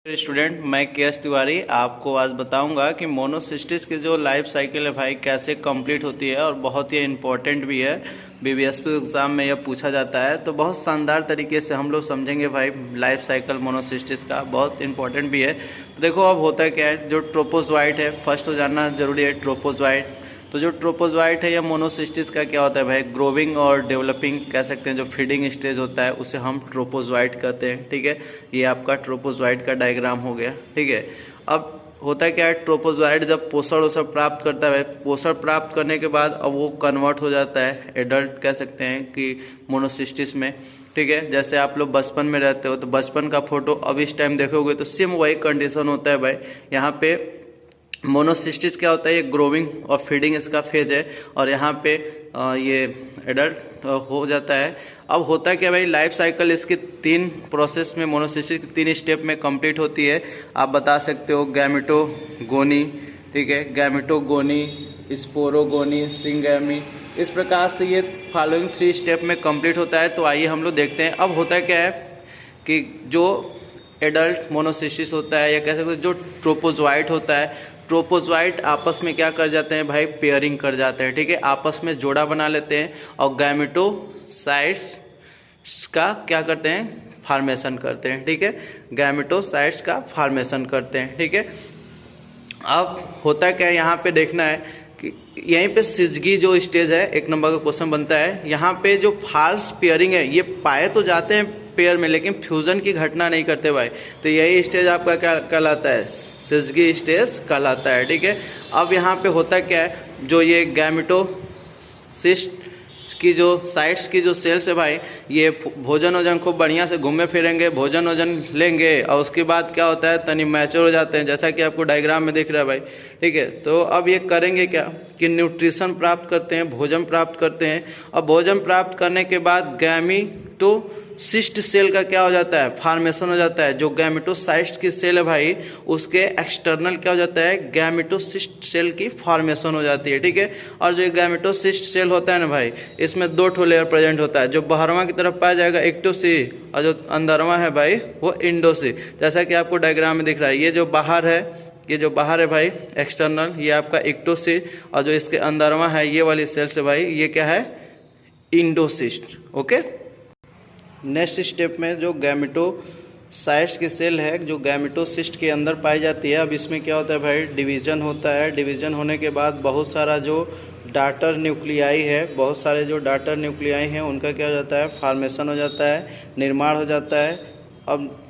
Student, मैं KS. Tiwari आपको आज बताऊंगा कि मोनोसिस्टिस की जो लाइफ साइकिल है भाई कैसे कंप्लीट होती है और बहुत ही इम्पोर्टेंट भी है। बीबीएसपी एग्जाम में यह पूछा जाता है, तो बहुत शानदार तरीके से हम लोग समझेंगे भाई। लाइफ साइकिल मोनोसिस्टिस का बहुत इंपॉर्टेंट भी है। तो देखो अब होता है क्या है, जो ट्रोपोजोइट है फर्स्ट तो जानना जरूरी है। ट्रोपोजोइट, तो जो ट्रोपोजोइट है या मोनोसिस्टिस का क्या होता है भाई, ग्रोविंग और डेवलपिंग कह सकते हैं। जो फीडिंग स्टेज होता है उसे हम ट्रोपोजोइट कहते हैं। ठीक है, ये आपका ट्रोपोजोइट का डायग्राम हो गया। ठीक है, अब होता है क्या है, ट्रोपोजोइट जब पोषण वोषण प्राप्त करता है, पोषण प्राप्त करने के बाद अब वो कन्वर्ट हो जाता है एडल्ट कह सकते हैं कि मोनोसिस्टिस में। ठीक है, जैसे आप लोग बचपन में रहते हो तो बचपन का फोटो अब इस टाइम देखोगे तो सेम वही कंडीशन होता है भाई। यहाँ पे मोनोसिस्टिस क्या होता है, ये ग्रोविंग और फीडिंग इसका फेज है, और यहाँ पे ये एडल्ट हो जाता है। अब होता है क्या भाई, लाइफ साइकिल इसकी 3 प्रोसेस में, मोनोसिस्टिस की 3 स्टेप में कंप्लीट होती है। आप बता सकते हो गैमेटोगोनी, ठीक है, गैमेटोगोनी, स्पोरोगोनी, सिंगैमी, इस प्रकार से ये फॉलोइंग 3 स्टेप में कंप्लीट होता है। तो आइए हम लोग देखते हैं। अब होता है क्या है कि जो एडल्ट मोनोसिस्टिस होता है या कह सकते हो जो ट्रोपोजोइट होता है, ट्रोपोजोइट आपस में क्या कर जाते हैं भाई, पेयरिंग कर जाते हैं। ठीक है, आपस में जोड़ा बना लेते हैं और गैमेटोसाइट्स का क्या करते हैं, फॉर्मेशन करते हैं। ठीक है, गैमेटोसाइट्स का फॉर्मेशन करते हैं। ठीक है, अब होता क्या है, यहाँ पे देखना है कि यहीं पे सिजगी जो स्टेज है, 1 नंबर का क्वेश्चन बनता है। यहाँ पे जो फॉल्स पेयरिंग है, ये पाए तो जाते हैं पेयर में लेकिन फ्यूजन की घटना नहीं करते भाई। तो यही स्टेज आपका क्या कहलाता है, सिजगी स्टेज कहलाता है। ठीक है, अब यहाँ पे होता क्या है, जो ये गैमेटोसिस्ट की जो साइट्स की जो सेल्स है भाई, ये भोजन वोजन खूब बढ़िया से घूमे फिरेंगे, भोजन वोजन लेंगे और उसके बाद क्या होता है, तनी मैच्योर हो जाते हैं, जैसा कि आपको डायग्राम में दिख रहा है भाई। ठीक है, तो अब ये करेंगे क्या कि न्यूट्रिशन प्राप्त करते हैं, भोजन प्राप्त करते हैं, और भोजन प्राप्त करने के बाद गैमेटोसिस्ट सेल का क्या हो जाता है, फॉर्मेशन हो जाता है। जो गैमेटोसाइस्ट की सेल है भाई, उसके एक्सटर्नल क्या हो जाता है, गैमेटोसिस्ट सेल की फॉर्मेशन हो जाती है। ठीक है, और जो गैमेटोसिस्ट सेल होता है ना भाई, इसमें 2 ठो लेयर प्रेजेंट होता है। जो बाहरवा की तरफ पाया जाएगा एक्टोसी, और जो अंदरवा है भाई वो इंडोसी, जैसा कि आपको डायग्राम में दिख रहा है। ये जो बाहर है भाई एक्सटर्नल, ये आपका एक्टोसी, और जो इसके अंदरवा है ये वाली सेल से भाई, ये क्या है, इंडोसिस्ट। ओके, नेक्स्ट स्टेप में जो गैमेटोसाइट्स की सेल है, जो गैमेटोसिस्ट के अंदर पाई जाती है। अब इसमें क्या होता है भाई, डिवीजन होता है। डिवीजन होने के बाद बहुत सारा जो डाटर न्यूक्लियाई है, बहुत सारे जो डाटर न्यूक्लियाई हैं, उनका क्या हो जाता है, फॉर्मेशन हो जाता है, निर्माण हो जाता है। अब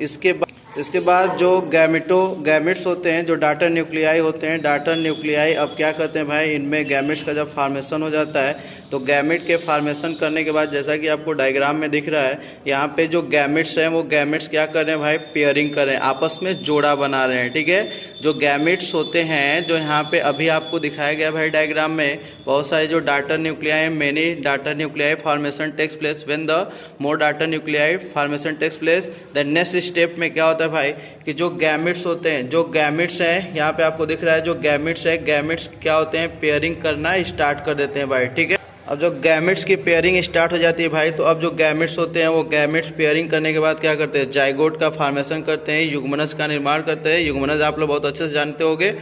इसके बाद जो गैमेट्स होते हैं, जो डाटर न्यूक्लियाई होते हैं, डाटर न्यूक्लियाई अब क्या करते हैं भाई, इनमें गैमेट्स का जब फॉर्मेशन हो जाता है, तो गैमेट के फॉर्मेशन करने के बाद जैसा कि आपको डायग्राम में दिख रहा है, यहाँ पे जो गैमेट्स हैं वो गैमेट्स क्या कर रहे हैं भाई, पेयरिंग कर रहे हैं, आपस में जोड़ा बना रहे हैं। ठीक है, जो गैमेट्स होते हैं, जो यहाँ पे अभी आपको दिखाया गया भाई डायग्राम में, बहुत सारे जो डाटर न्यूक्लियाई हैं, many daughter nuclei formation takes place when the more daughter nuclei formation takes place. The next step में क्या होता है भाई कि जो गैमेट्स होते हैं, जो गैमेट्स हैं, यहाँ पे आपको दिख रहा है जो गैमेट्स है, गैमेट्स क्या होते हैं, पेयरिंग करना स्टार्ट कर देते हैं भाई। ठीक है, अब जो गैमेट्स की पेयरिंग स्टार्ट हो जाती है भाई, तो अब जो गैमेट्स होते हैं वो गैमेट्स पेयरिंग करने के बाद क्या करते हैं, जाइगोट का फॉर्मेशन करते हैं, युग्मनज का निर्माण करते हैं। युग्मनज आप लोग बहुत अच्छे से जानते होंगे,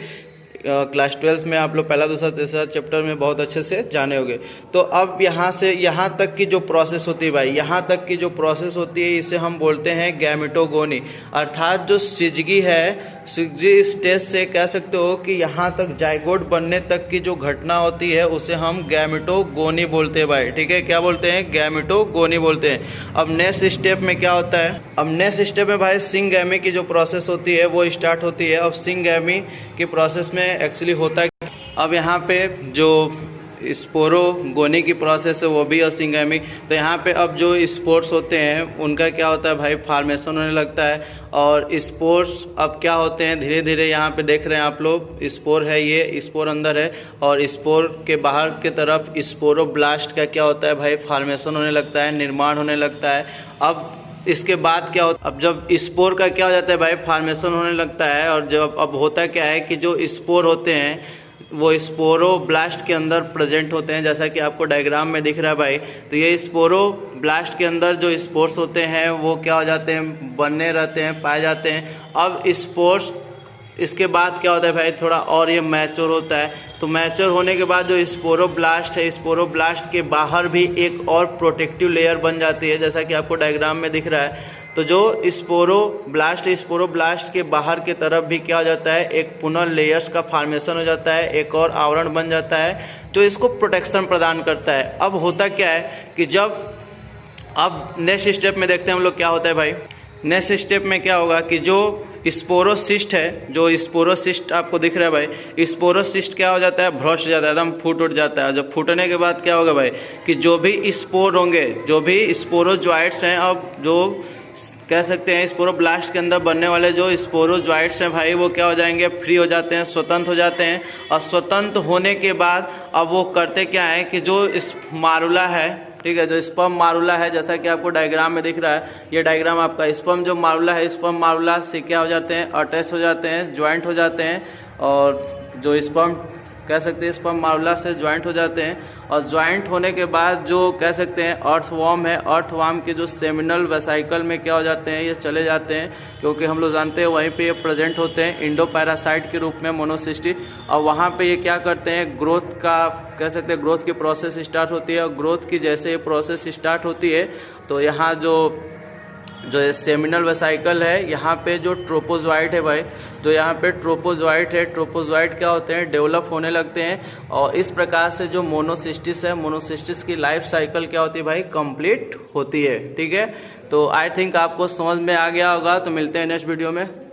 क्लास 12th में आप लोग पहला दूसरा तीसरा चैप्टर में बहुत अच्छे से जाने होंगे। तो अब यहाँ से यहाँ तक की जो प्रोसेस होती है भाई, यहाँ तक की जो प्रोसेस होती है, इसे हम बोलते हैं गैमेटोगोनी। अर्थात जो सिजगी है, सिजगी स्टेज से कह सकते हो कि यहाँ तक जाइगोट बनने तक की जो घटना होती है, उसे हम गैमेटोगोनी बोलते हैं भाई। ठीक है, क्या बोलते हैं, गैमेटोगोनी बोलते हैं। अब नेक्स्ट स्टेप में क्या होता है, अब नेक्स्ट स्टेप में भाई सिंगैमी की जो प्रोसेस होती है वो स्टार्ट होती है। अब सिंगैमी की प्रोसेस में एक्चुअली होता है, अब यहाँ पे जो स्पोरोगोनी की प्रोसेस है वो भी और सिंगैमी। तो यहाँ पे अब जो स्पोर्स होते हैं उनका क्या होता है भाई, फॉर्मेशन होने लगता है, और स्पोर्स अब क्या होते हैं, धीरे धीरे यहाँ पे देख रहे हैं आप लोग, स्पोर है, ये स्पोर अंदर है, और स्पोर के बाहर की तरफ स्पोरोब्लास्ट का क्या होता है भाई, फॉर्मेशन होने लगता है, निर्माण होने लगता है। अब इसके बाद क्या होता है, अब जब स्पोर का क्या हो जाता है भाई, फॉर्मेशन होने लगता है, और जब अब होता क्या है कि जो स्पोर होते हैं, वो स्पोरोब्लास्ट के अंदर प्रेजेंट होते हैं, जैसा कि आपको डायग्राम में दिख रहा है भाई। तो ये स्पोरोब्लास्ट के अंदर जो स्पोर्स होते हैं वो क्या हो जाते हैं, बने रहते हैं, पाए जाते हैं। अब स्पोर्स इसके बाद क्या होता है भाई, थोड़ा और ये मैच्योर होता है। तो मैच्योर होने के बाद जो स्पोरोब्लास्ट है, स्पोरोब्लास्ट के बाहर भी एक और प्रोटेक्टिव लेयर बन जाती है, जैसा कि आपको डायग्राम में दिख रहा है। तो जो स्पोरोब्लास्ट के बाहर की तरफ भी क्या हो जाता है, एक पुनः लेयर्स का फॉर्मेशन हो जाता है, एक और आवरण बन जाता है जो इसको प्रोटेक्शन प्रदान करता है। अब होता क्या है कि जब अब नेक्स्ट स्टेप में देखते हैं हम लोग क्या होता है भाई। नेक्स्ट स्टेप में क्या होगा कि जो स्पोरोसिस्ट है, जो स्पोरोसिस्ट आपको दिख रहा है भाई, स्पोरोसिस्ट क्या हो जाता है, भ्रष्ट हो जाता है, एकदम फूट उठ जाता है। जब फूटने के बाद क्या होगा भाई कि जो भी स्पोर होंगे, जो भी स्पोरोजॉइट्स हैं, अब जो कह सकते हैं स्पोरोब्लास्ट के अंदर बनने वाले जो स्पोरोजॉइट्स हैं भाई, वो क्या हो जाएंगे, फ्री हो जाते हैं, स्वतंत्र हो जाते हैं। और स्वतंत्र होने के बाद अब वो करते क्या है कि जो इस मारुला है, ठीक है, जो स्पर्म मारुला है, जैसा कि आपको डायग्राम में दिख रहा है, ये डायग्राम आपका स्पर्म जो मारुला है, स्पर्म मारुला से क्या हो जाते हैं, अटैच हो जाते हैं, ज्वाइंट हो जाते हैं। और जो स्पर्म कह सकते हैं स्पर्म मारुला से ज्वाइंट हो जाते हैं। और ज्वाइंट होने के बाद जो कह सकते हैं अर्थवॉर्म है, अर्थवॉर्म के जो सेमिनल वेसिकल में क्या हो जाते हैं, ये चले जाते हैं, क्योंकि हम लोग जानते हैं वहीं पे ये प्रेजेंट होते हैं इंडोपैरासाइट के रूप में, मोनोसिस्टिस। और वहाँ पे ये क्या करते हैं, ग्रोथ का कह सकते हैं ग्रोथ की प्रोसेस स्टार्ट होती है। और ग्रोथ की जैसे ये प्रोसेस स्टार्ट होती है तो यहाँ जो सेमिनल वेसिकल है, यहाँ पे जो ट्रोपोजॉइट है भाई, जो यहाँ पे ट्रोपोजॉइट है, ट्रोपोजॉइट क्या होते हैं, डेवलप होने लगते हैं। और इस प्रकार से जो मोनोसिस्टिस है, मोनोसिस्टिस की लाइफ साइकिल क्या होती है भाई, कंप्लीट होती है। ठीक है, तो आई थिंक आपको समझ में आ गया होगा। तो मिलते हैं नेक्स्ट वीडियो में।